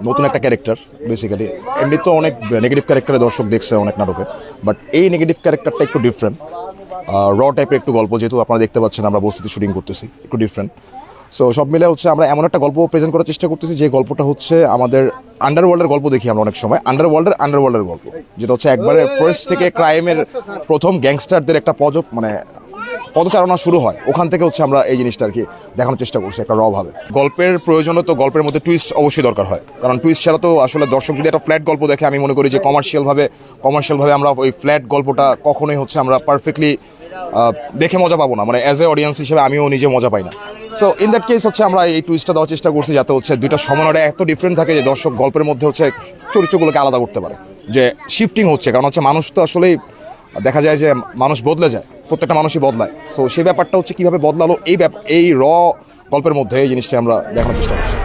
নতুন একটা character basically. এমনি তো অনেক নেগেটিভ ক্যারেক্টারে দর্শক দেখছে অনেক নাটকে, বাট এই নেগেটিভ ক্যারেক্টারটা একটু ডিফারেন্ট, র টাইপের একটু গল্প, যেহেতু আপনারা দেখতে পাচ্ছেন আমরা বস্তিতে শুটিং করতেছি, একটু ডিফারেন্ট। সো সব মিলে হচ্ছে আমরা এমন একটা গল্প প্রেজেন্ট করার চেষ্টা করতেছি যে গল্পটা হচ্ছে আমাদের আন্ডারওয়ার্ল্ডের গল্প দেখি আমরা অনেক সময়, আন্ডারওয়ার্ল্ডের গল্প, যেটা হচ্ছে একবারে ফার্স্ট থেকে ক্রাইমের প্রথম গ্যাংস্টারদের একটা পদচারণা শুরু হয়, ওখান থেকে হচ্ছে আমরা এই জিনিসটা আর কি দেখানোর চেষ্টা করছি একটা র ভাবে। গল্পের প্রয়োজনও তো গল্পের মধ্যে টুইস্ট অবশ্যই দরকার হয়, কারণ টুইস্ট ছাড়া তো আসলে দর্শক যদি একটা ফ্ল্যাট গল্প দেখে, আমি মনে করি যে কমার্শিয়ালভাবে আমরা ওই ফ্ল্যাট গল্পটা কখনোই হচ্ছে আমরা পারফেক্টলি দেখে মজা পাবো না, মানে অ্যাজ এ অডিয়েন্স হিসেবে আমিও নিজে মজা পাই না। সো ইন দ্যাট কেস হচ্ছে আমরা এই টুইস্টটা দেওয়ার চেষ্টা করছি, যাতে হচ্ছে দুইটা সমন্বয়টা এত ডিফারেন্ট থাকে যে দর্শক গল্পের মধ্যে হচ্ছে চরিত্রগুলোকে আলাদা করতে পারে, যে শিফটিং হচ্ছে, কারণ হচ্ছে মানুষ তো আসলেই দেখা যায় যে মানুষ বদলে যায়, প্রত্যেকটা মানুষই বদলায়। সো সেই ব্যাপারটা হচ্ছে কীভাবে বদলালো এই র গল্পের মধ্যে, এই জিনিসটা আমরা দেখানোর চেষ্টা করছি।